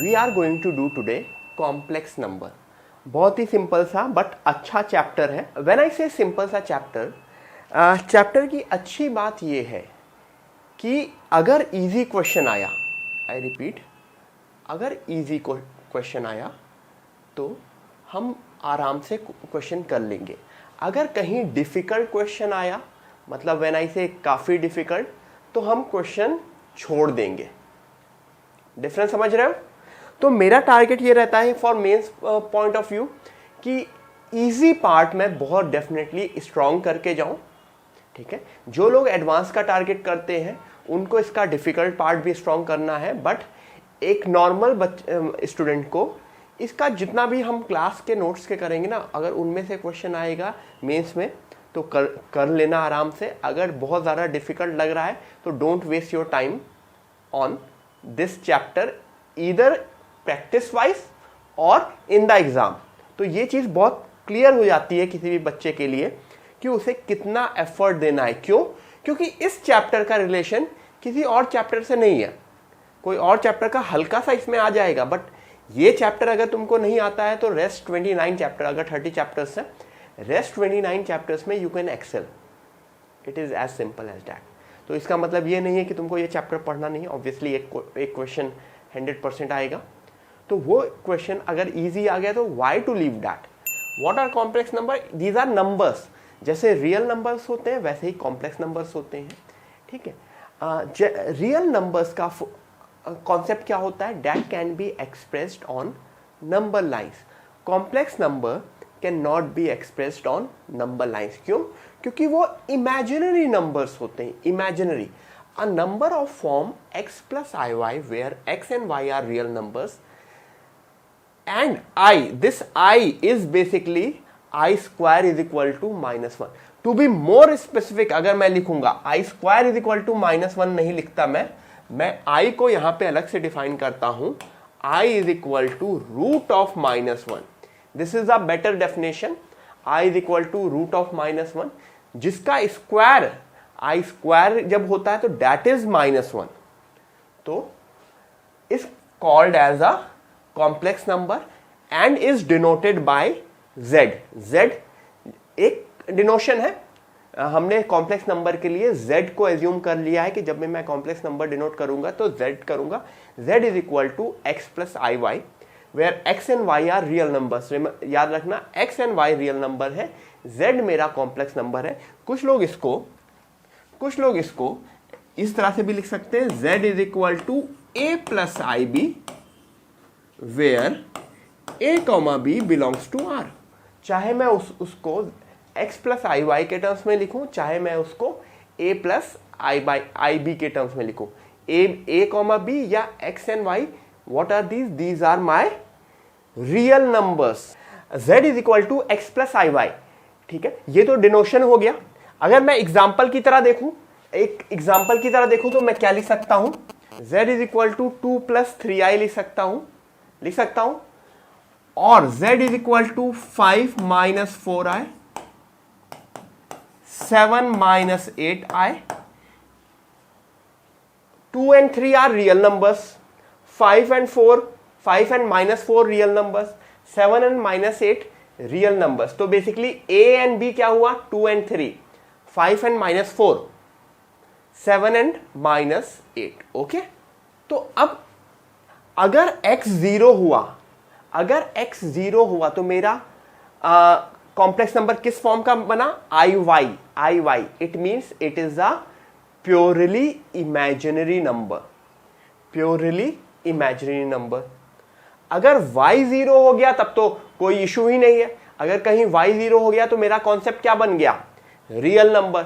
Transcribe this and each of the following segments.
We are going to do today complex number. बहुत ही simple सा बट अच्छा चैप्टर है। व्हेन आई से सिंपल सा चैप्टर, चैप्टर की अच्छी बात यह है कि अगर इजी क्वेश्चन आया, आई रिपीट, अगर इजी क्वेश्चन आया तो हम आराम से क्वेश्चन कर लेंगे। अगर कहीं डिफ़िकल्ट क्वेश्चन आया, मतलब व्हेन आई से काफ़ी डिफ़िकल्ट, तो हम क्वेश्चन छोड़ देंगे। डिफरेंस समझ रहे हो? तो मेरा टारगेट ये रहता है for mains point of view कि इजी पार्ट में बहुत डेफिनेटली स्ट्रॉन्ग करके जाऊं। ठीक है, जो लोग एडवांस का टारगेट करते हैं उनको इसका डिफिकल्ट पार्ट भी स्ट्रॉन्ग करना है, बट एक नॉर्मल स्टूडेंट को इसका जितना भी हम क्लास के नोट्स के करेंगे ना, अगर उनमें से क्वेश्चन आएगा मेंस में तो कर लेना आराम से। अगर बहुत ज़्यादा डिफिकल्ट लग रहा है तो don't waste your time on this chapter, either practice wise और इन द एग्जाम। तो ये चीज़ बहुत क्लियर हो जाती है किसी भी बच्चे के लिए कि उसे कितना एफर्ट देना है। क्यों? क्योंकि इस चैप्टर का रिलेशन किसी और चैप्टर से नहीं है। कोई और चैप्टर का हल्का सा इसमें आ जाएगा, बट ये चैप्टर अगर तुमको नहीं आता है तो रेस्ट 29 चैप्टर, अगर 30 चैप्टर्स है, रेस्ट 29 चैप्टर्स में you can excel. It is as simple as that. तो इसका मतलब ये नहीं है कि तुमको ये चैप्टर पढ़ना नहीं है। ऑब्वियसली एक क्वेश्चन 100% आएगा, तो वो क्वेश्चन अगर इजी आ गया तो why to leave that. What are complex number? These are numbers. जैसे रियल नंबर्स होते हैं वैसे ही कॉम्प्लेक्स नंबर्स होते हैं। ठीक है, रियल नंबर्स का कॉन्सेप्ट क्या होता है? That can be expressed on number lines. Complex number can not be expressed on number lines. क्यों? क्योंकि वो इमेजिनरी नंबर्स होते हैं। Imaginary, a number of form x plus iy where x and y are real numbers and I, this I is basically I square is equal to -1. To be more specific, अगर मैं लिखूंगा I square is equal to -1 नहीं लिखता मैं I को यहां पे अलग से डिफाइन करता हूं। I is equal to root of -1. This is a better definition. I is equal to root of -1, जिसका स्क्वायर आई स्क्वायर जब होता है तो दैट इज -1, तो is called as a complex number and is denoted by z। z एक डिनोशन है। हमने complex number के लिए z को एज्यूम कर लिया है कि जब मैं कॉम्प्लेक्स नंबर डिनोट करूंगा तो z करूंगा। z is equal to x plus i y, where x and y are real numbers. याद रखना, x and y real number है, z मेरा कॉम्प्लेक्स नंबर है। कुछ लोग इसको इस तरह से भी लिख सकते हैं, z is equal to a plus i b, where a comma b belongs to r। चाहे मैं उसको x प्लस आई वाई के टर्म्स में लिखूं, चाहे मैं उसको a प्लस आई बी के टर्म्स में लिखूं। a कॉमा बी या x and y, what are these? These are my real numbers. z is equal to x plus i y. ठीक है, ये तो डिनोशन हो गया। अगर मैं एग्जाम्पल की तरह देखूं, तो मैं क्या लिख सकता हूं? z is equal to 2 plus 3i लिख सकता हूं, और z is equal to 5 minus 4i, 7 minus 8i। 2 and 3 are real numbers, 5 and minus 4 real numbers, 7 and minus 8 real numbers. तो बेसिकली a एंड b क्या हुआ? 2 and 3, 5 and minus 4, 7 and minus 8। Okay, तो अब अगर x 0 हुआ तो मेरा complex number किस फॉर्म का बना? I Y. It means it is a purely imaginary number. अगर y 0 हो गया तब तो कोई इशू ही नहीं है। अगर कहीं y 0 हो गया तो मेरा कॉन्सेप्ट क्या बन गया? Real number.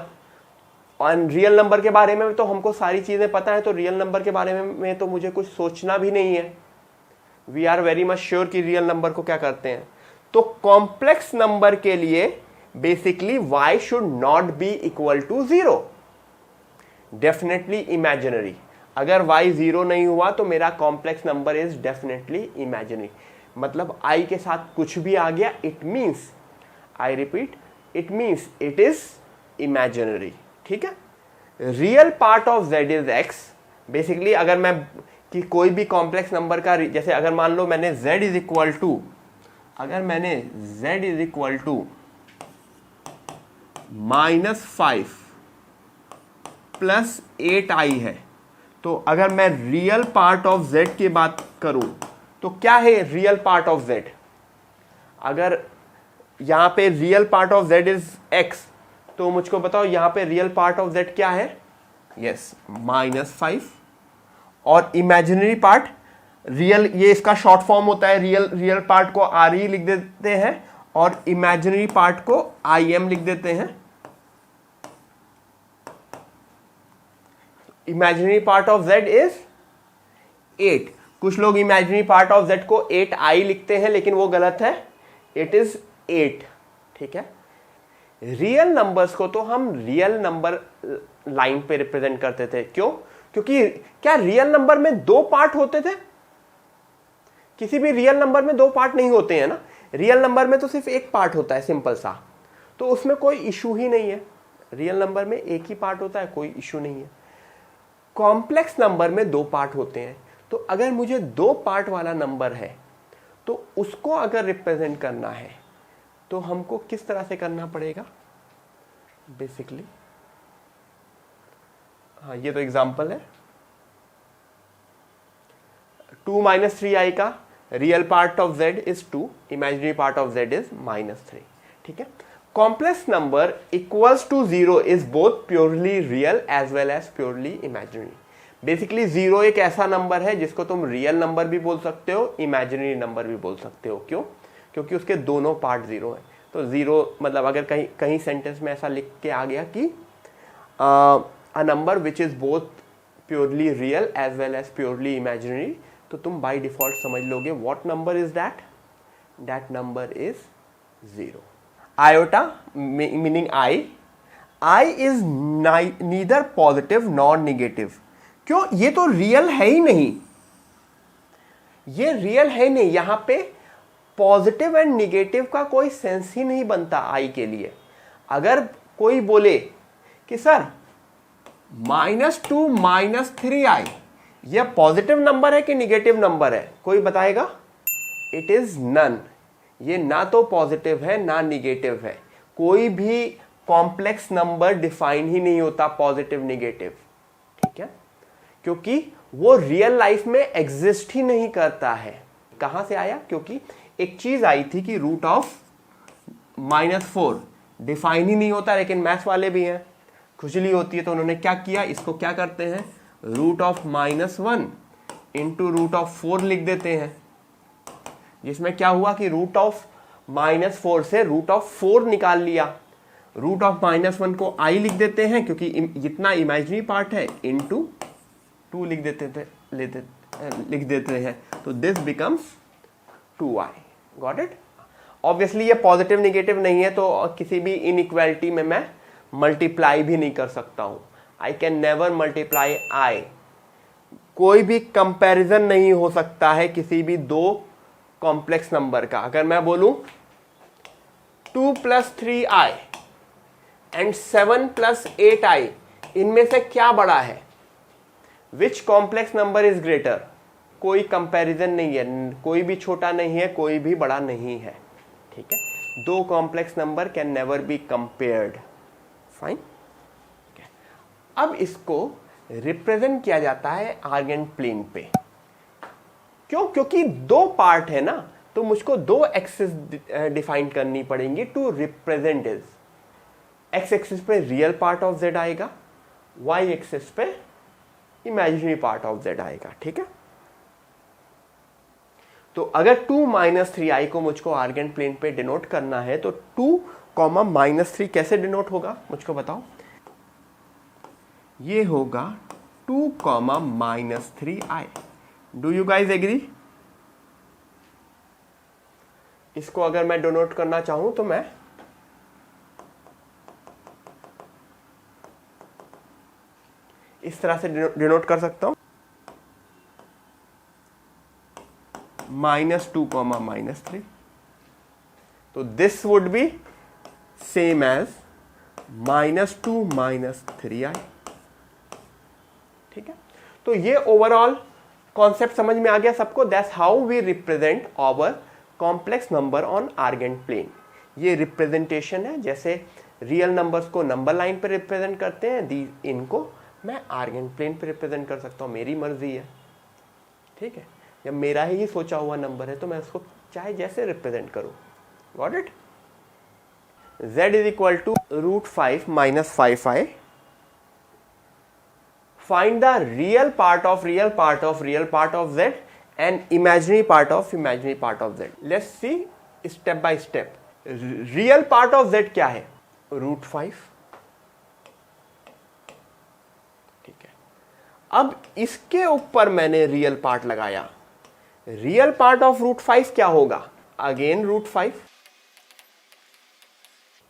और रियल नंबर के बारे में तो हमको सारी चीजें पता है, तो रियल नंबर के बारे में तो मुझे कुछ सोचना भी नहीं है। We are very much sure कि रियल नंबर को क्या करते हैं। तो कॉम्प्लेक्स नंबर के लिए basically y should not be equal to 0, definitely imaginary. अगर y 0 नहीं हुआ तो मेरा complex number is definitely imaginary. मतलब i के साथ कुछ भी आ गया, it means, I repeat, it means it is imaginary. ठीक है, real part of z is x। Basically अगर मैं कि कोई भी कॉम्प्लेक्स नंबर का, जैसे अगर मान लो मैंने z इज इक्वल टू, अगर मैंने z is equal to -5 plus 8i है, तो अगर मैं रियल पार्ट ऑफ z की बात करूं तो क्या है रियल पार्ट ऑफ z? अगर यहां पे real part of z is x, तो मुझको बताओ यहां पे रियल पार्ट ऑफ z क्या है? यस, -5। और इमेजिनरी पार्ट रियल, ये इसका शॉर्ट फॉर्म होता है, रियल पार्ट को RE लिख देते हैं और इमेजिनरी पार्ट को IM लिख देते हैं। Imaginary part of z is 8। कुछ लोग इमेजिनरी पार्ट ऑफ z को 8i लिखते हैं, लेकिन वो गलत है, इट इज 8। ठीक है, रियल नंबर्स को तो हम रियल नंबर लाइन पे रिप्रेजेंट करते थे। क्यों? क्योंकि क्या रियल नंबर में दो पार्ट होते थे? किसी भी रियल नंबर में दो पार्ट नहीं होते हैं ना, रियल नंबर में तो सिर्फ एक पार्ट होता है, सिंपल सा, तो उसमें कोई इशू ही नहीं है। रियल नंबर में एक ही पार्ट होता है, कोई इशू नहीं है। कॉम्प्लेक्स नंबर में दो पार्ट होते हैं, तो अगर मुझे दो पार्ट वाला नंबर है तो उसको अगर रिप्रेजेंट करना है तो हमको किस तरह से करना पड़ेगा बेसिकली? हाँ, ये तो एग्जांपल है। 2 - 3i का real part of z is 2, imaginary part of z is -3। ठीक है, complex number equals to 0 is both purely real as well as purely imaginary. Basically 0 एक ऐसा नंबर है जिसको तुम रियल नंबर भी बोल सकते हो, इमेजिनरी नंबर भी बोल सकते हो। क्यों? क्योंकि उसके दोनों पार्ट 0 है। तो 0 मतलब अगर कहीं सेंटेंस में ऐसा लिख के आ गया कि a number which is both purely real as well as purely imaginary, तो तुम बाय डिफॉल्ट समझ लोगे what number is that? That number is 0। Iota meaning I is neither positive nor negative. क्यों? ये तो रियल है ही नहीं, ये रियल है नहीं। यहां पे पॉजिटिव एंड निगेटिव का कोई सेंस ही नहीं बनता I के लिए। अगर कोई बोले कि सर -2 - 3i यह पॉजिटिव नंबर है कि निगेटिव नंबर है, कोई बताएगा? It is none. ये ना तो पॉजिटिव है ना निगेटिव है। कोई भी कॉम्प्लेक्स नंबर डिफाइन ही नहीं होता पॉजिटिव निगेटिव। ठीक है, क्योंकि वो रियल लाइफ में एग्जिस्ट ही नहीं करता है। कहां से आया? क्योंकि एक चीज आई थी कि रूट ऑफ -4 डिफाइन ही नहीं होता, लेकिन मैथ्स वाले भी हैं, खुजली होती है, तो उन्होंने क्या किया, इसको क्या करते हैं, root of -1 into root of 4 लिख देते हैं, जिसमें क्या हुआ कि रूट ऑफ -4 से रूट ऑफ 4 निकाल लिया। रूट ऑफ -1 को I लिख देते हैं, क्योंकि जितना इमेजिनरी पार्ट है इंटू 2 लिख देते हैं, तो this becomes 2i। Got it? Obviously ये पॉजिटिव निगेटिव नहीं है, तो किसी भी इनइक्वालिटी में मैं मल्टीप्लाई भी नहीं कर सकता हूं। I can never multiply I। कोई भी कंपैरिजन नहीं हो सकता है किसी भी दो कॉम्प्लेक्स नंबर का। अगर मैं बोलूं 2 + 3i एंड 7 + 8i, इनमें से क्या बड़ा है? विच कॉम्प्लेक्स नंबर इज ग्रेटर? कोई कंपैरिजन नहीं है, कोई भी छोटा नहीं है, कोई भी बड़ा नहीं है। ठीक है, दो complex number can never be compared. Fine. अब इसको रिप्रेजेंट किया जाता है आर्गेंट प्लेन पे। क्यों? क्योंकि दो पार्ट है ना, तो मुझको दो एक्सिस डिफाइन करनी पड़ेंगी to represent is. X axis पे रियल पार्ट ऑफ z आएगा, वाई एक्सिस पे इमेजिनरी पार्ट ऑफ z आएगा। ठीक है, तो अगर 2 - 3i को मुझको आर्गेंट प्लेन पे डिनोट करना है, तो 2, -3 कैसे डिनोट होगा मुझको बताओ? ये होगा 2, -3i। Do you guys agree? इसको अगर मैं डिनोट करना चाहूं तो मैं इस तरह से डिनोट कर सकता हूं, -2, -3। तो this would be same as -2 - 3i। ठीक है, तो ये ओवरऑल कॉन्सेप्ट समझ में आ गया सबको? That's how we represent our complex number on Argand plane. ये रिप्रेजेंटेशन है, जैसे रियल नंबर्स को नंबर लाइन पर रिप्रेजेंट करते हैं, इनको मैं आर्गेंट प्लेन पे रिप्रेजेंट कर सकता हूँ, मेरी मर्जी है। ठीक है, जब मेरा ही सोचा हुआ नंबर है तो मैं उसको चाहे जैसे रिप्रेजेंट करूँ। Got it? z is equal to √5 minus 5i। Find the real part of real part of real part of z and imaginary part of imaginary part of z। Let's see step by step. Real part of z क्या है? √5। ठीक है, अब इसके ऊपर मैंने real part लगाया। Real part of √5 क्या होगा? अगेन √5,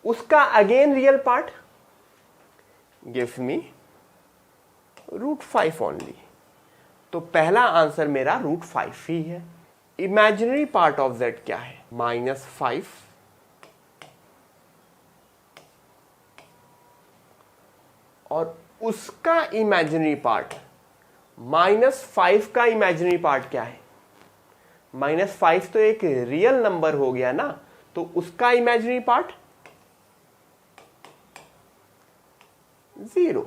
उसका again real part gives me √5 only. तो पहला आंसर मेरा √5 ही है। इमेजिनरी पार्ट ऑफ z क्या है? -5, और उसका इमेजिनरी पार्ट -5 का इमेजिनरी पार्ट क्या है? -5 तो एक रियल नंबर हो गया ना, तो उसका इमेजिनरी पार्ट 0।